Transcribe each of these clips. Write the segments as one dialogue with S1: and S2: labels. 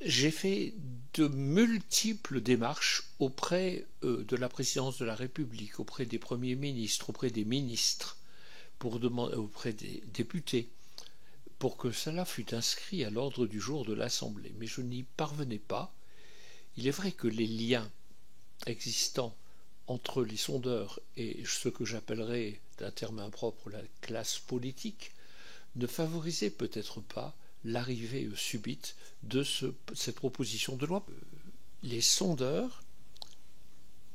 S1: J'ai fait de multiples démarches auprès de la présidence de la République, auprès des premiers ministres, auprès des ministres, auprès des députés, pour que cela fût inscrit à l'ordre du jour de l'Assemblée. Mais je n'y parvenais pas. Il est vrai que les liens existants entre les sondeurs et ce que j'appellerais, d'un terme impropre, la classe politique, ne favorisaient peut-être pas l'arrivée subite de cette proposition de loi. Les sondeurs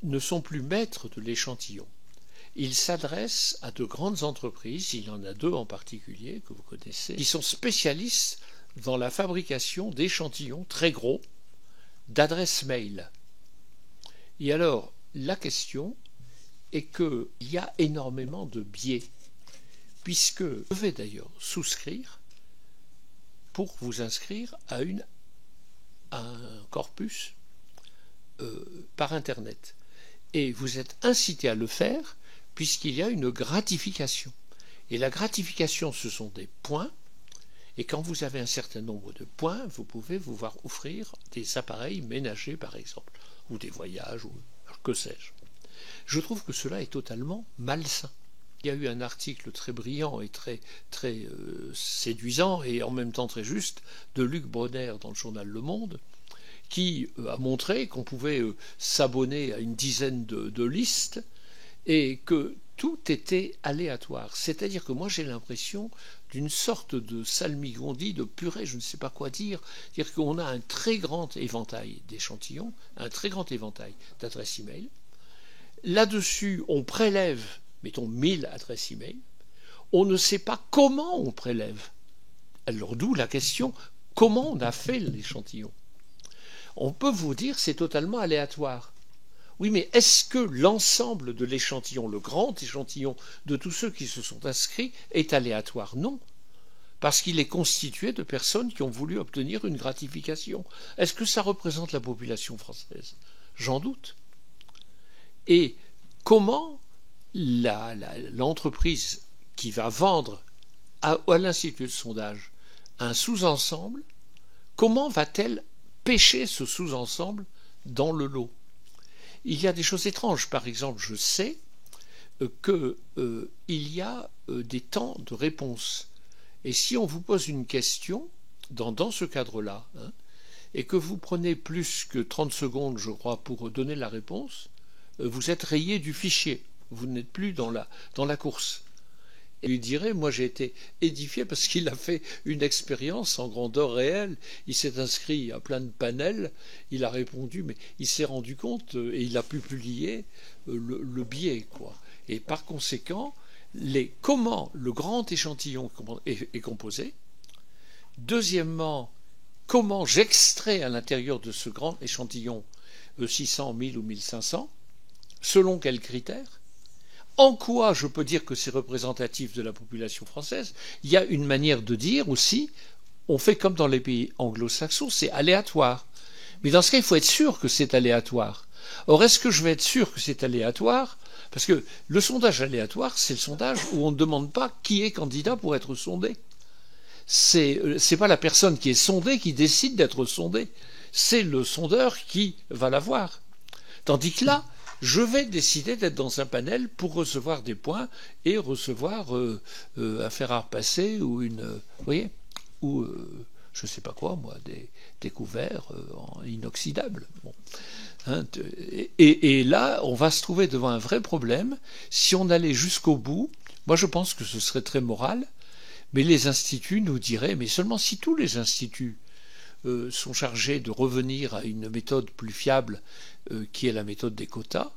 S1: ne sont plus maîtres de l'échantillon. Ils s'adressent à de grandes entreprises, il y en a deux en particulier que vous connaissez, qui sont spécialistes dans la fabrication d'échantillons très gros d'adresses mail. Et alors, la question est qu'il y a énormément de biais, puisque vous devez d'ailleurs souscrire pour vous inscrire à un corpus par Internet. Et vous êtes incité à le faire puisqu'il y a une gratification. Et la gratification, ce sont des points. Et quand vous avez un certain nombre de points, vous pouvez vous voir offrir des appareils ménagers, par exemple, ou des voyages, ou que sais-je. Je trouve que cela est totalement malsain. Il y a eu un article très brillant et très séduisant et en même temps très juste de Luc Bronner dans le journal Le Monde qui a montré qu'on pouvait s'abonner à une dizaine de listes et que tout était aléatoire. C'est-à-dire que moi j'ai l'impression d'une sorte de salmigondis, de purée, je ne sais pas quoi dire. C'est-à-dire qu'on a un très grand éventail d'échantillons, un très grand éventail d'adresses e-mail. Là-dessus, on prélève, mettons 1000 adresses e-mail. On ne sait pas comment on prélève. Alors d'où la question, comment on a fait l'échantillon? On peut vous dire c'est totalement aléatoire. Oui, mais est-ce que l'ensemble de l'échantillon, le grand échantillon de tous ceux qui se sont inscrits, est aléatoire? Non. Parce qu'il est constitué de personnes qui ont voulu obtenir une gratification. Est-ce que ça représente la population française? J'en doute. Et comment l'entreprise qui va vendre à l'institut de sondage un sous-ensemble, comment va-t-elle pêcher ce sous-ensemble dans le lot? Il y a des choses étranges. Par exemple, je sais qu'il y a des temps de réponse. Et si on vous pose une question, dans ce cadre-là, et que vous prenez plus que 30 secondes, je crois, pour donner la réponse, vous êtes rayé du fichier. Vous n'êtes plus dans la course. Et lui dirait, moi j'ai été édifié parce qu'il a fait une expérience en grandeur réelle. Il s'est inscrit à plein de panels, il a répondu, mais il s'est rendu compte et il a pu publier le biais, quoi. Et par conséquent, comment le grand échantillon est composé. Deuxièmement, comment j'extrais à l'intérieur de ce grand échantillon 600, 1000 ou 1500, selon quels critères. En quoi je peux dire que c'est représentatif de la population française? Il y a une manière de dire aussi, on fait comme dans les pays anglo-saxons, c'est aléatoire. Mais dans ce cas, il faut être sûr que c'est aléatoire. Or, est-ce que je vais être sûr que c'est aléatoire? Parce que le sondage aléatoire, c'est le sondage où on ne demande pas qui est candidat pour être sondé. C'est pas la personne qui est sondée qui décide d'être sondée. C'est le sondeur qui va l'avoir. Tandis que là, je vais décider d'être dans un panel pour recevoir des points et recevoir un fer à repasser ou vous voyez, ou je ne sais pas quoi, moi, des couverts inoxydables. Bon. Et là, on va se trouver devant un vrai problème. Si on allait jusqu'au bout, moi je pense que ce serait très moral, mais les instituts nous diraient, mais seulement si tous les instituts sont chargés de revenir à une méthode plus fiable qui est la méthode des quotas,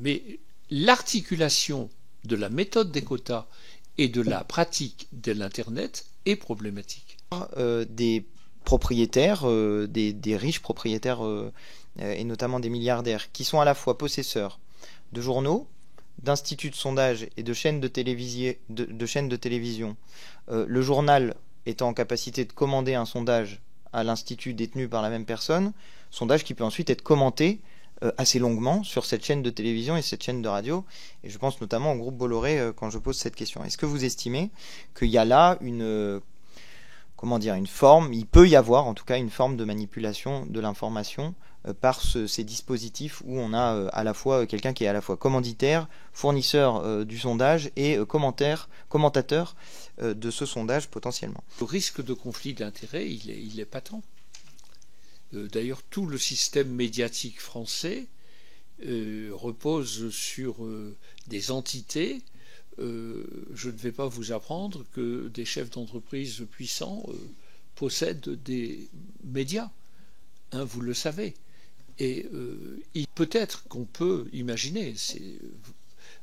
S1: mais l'articulation de la méthode des quotas et de la pratique de l'Internet est problématique.
S2: Des propriétaires, des riches propriétaires et notamment des milliardaires qui sont à la fois possesseurs de journaux, d'instituts de sondage et de chaînes de télévision, le journal étant en capacité de commander un sondage à l'institut détenu par la même personne, sondage qui peut ensuite être commenté assez longuement sur cette chaîne de télévision et cette chaîne de radio, et je pense notamment au groupe Bolloré quand je pose cette question. Est-ce que vous estimez qu'il y a là comment dire, une forme, il peut y avoir en tout cas une forme de manipulation de l'information par ces dispositifs où on a à la fois quelqu'un qui est à la fois commanditaire, fournisseur du sondage et commentateur de ce sondage potentiellement.
S1: Le risque de conflit d'intérêts, il est patent. D'ailleurs, tout le système médiatique français repose sur des entités. Je ne vais pas vous apprendre que des chefs d'entreprise puissants possèdent des médias. Hein, vous le savez. Et peut-être qu'on peut imaginer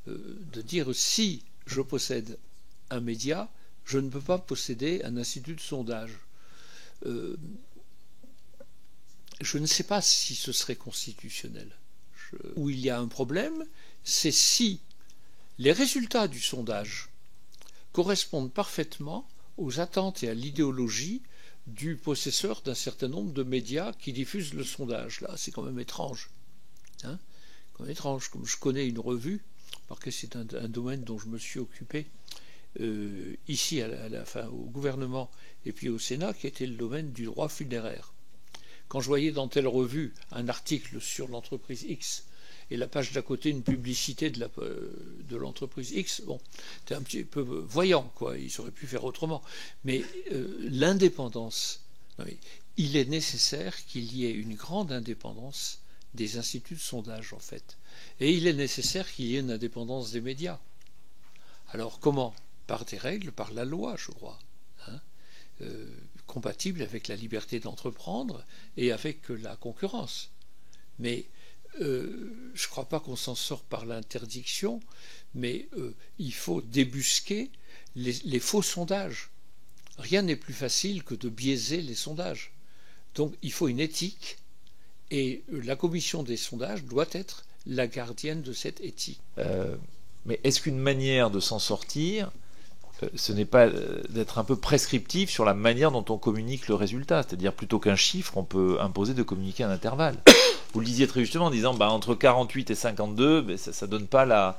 S1: de dire si je possède un média, je ne peux pas posséder un institut de sondage. Je ne sais pas si ce serait constitutionnel. Où il y a un problème, c'est si les résultats du sondage correspondent parfaitement aux attentes et à l'idéologie du possesseur d'un certain nombre de médias qui diffusent le sondage. Là, c'est quand même étrange. Hein, quand même étrange. Comme je connais une revue, parce que c'est un domaine dont je me suis occupé ici au gouvernement et puis au Sénat, qui était le domaine du droit funéraire. Quand je voyais dans telle revue un article sur l'entreprise X et la page d'à côté une publicité de l'entreprise X, bon, c'était un petit peu voyant, quoi. Ils auraient pu faire autrement. Mais l'indépendance, il est nécessaire qu'il y ait une grande indépendance des instituts de sondage, en fait. Et il est nécessaire qu'il y ait une indépendance des médias. Alors comment? Par des règles, par la loi, je crois. Hein, compatible avec la liberté d'entreprendre et avec la concurrence. Mais je ne crois pas qu'on s'en sort par l'interdiction, mais il faut débusquer les faux sondages. Rien n'est plus facile que de biaiser les sondages. Donc il faut une éthique, et la commission des sondages doit être la gardienne de cette éthique.
S3: Mais est-ce qu'une manière de s'en sortir, ce n'est pas d'être un peu prescriptif sur la manière dont on communique le résultat? C'est-à-dire, plutôt qu'un chiffre, on peut imposer de communiquer un intervalle. Vous le disiez très justement en disant entre 48 et 52, ça donne pas la...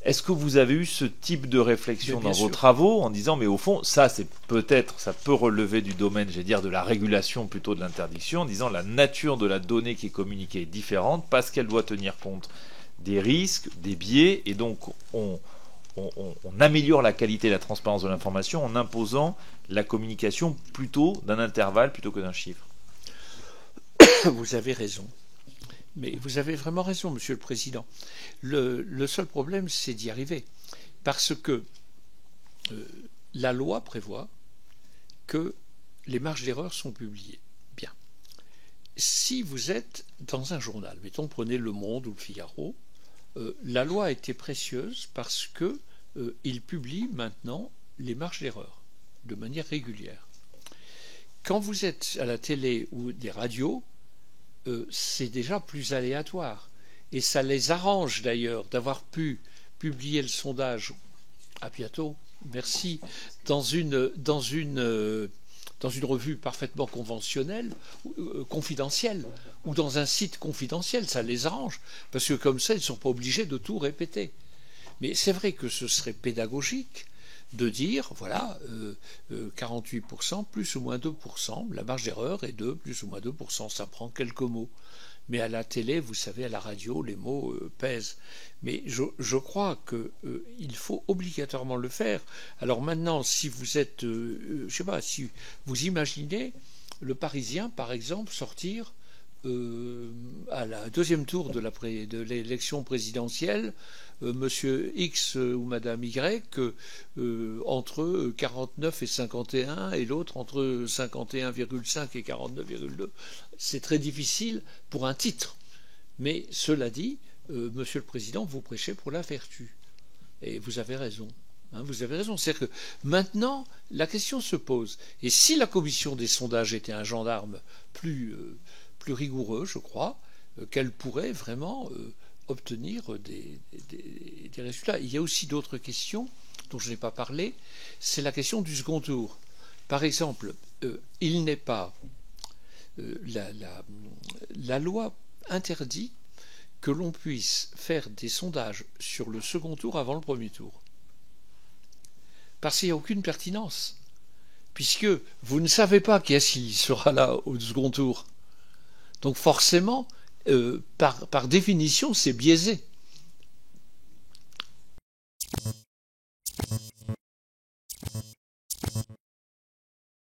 S3: Est-ce que vous avez eu ce type de réflexion dans vos travaux en disant, mais au fond, ça peut relever du domaine, j'allais dire, de la régulation plutôt de l'interdiction, en disant la nature de la donnée qui est communiquée est différente parce qu'elle doit tenir compte des risques, des biais, et donc on améliore la qualité et la transparence de l'information en imposant la communication plutôt d'un intervalle plutôt que d'un chiffre.
S1: Vous avez raison. Mais vous avez vraiment raison, Monsieur le Président. Le seul problème, c'est d'y arriver. Parce que la loi prévoit que les marges d'erreur sont publiées. Bien. Si vous êtes dans un journal, mettons, prenez Le Monde ou Le Figaro, la loi a été précieuse parce que il publie maintenant les marges d'erreur de manière régulière. Quand vous êtes à la télé ou des radios, c'est déjà plus aléatoire. Et ça les arrange d'ailleurs d'avoir pu publier le sondage, à bientôt, merci, dans une revue parfaitement conventionnelle, confidentielle, ou dans un site confidentiel. Ça les arrange, parce que comme ça, ils ne sont pas obligés de tout répéter. Mais c'est vrai que ce serait pédagogique de dire, voilà, 48% plus ou moins 2%, la marge d'erreur est de plus ou moins 2%, ça prend quelques mots. Mais à la télé, vous savez, à la radio, les mots pèsent. Mais je crois qu'il faut obligatoirement le faire. Alors maintenant, si vous êtes, je sais pas, si vous imaginez le Parisien, par exemple, sortir à la deuxième tour de l'élection présidentielle, Monsieur X ou Madame Y entre 49 et 51 et l'autre entre 51,5 et 49,2. C'est très difficile pour un titre. Mais cela dit, Monsieur le Président, vous prêchez pour la vertu. Et vous avez raison. Hein, vous avez raison. C'est-à-dire que maintenant, la question se pose. Et si la commission des sondages était un gendarme plus rigoureux, je crois, qu'elle pourrait vraiment obtenir des résultats. Il y a aussi d'autres questions dont je n'ai pas parlé. C'est la question du second tour. Par exemple, il n'est pas... la loi interdit que l'on puisse faire des sondages sur le second tour avant le premier tour. Parce qu'il n'y a aucune pertinence. puisque vous ne savez pas qui est-ce qui sera là au second tour. Donc forcément, par définition, c'est biaisé.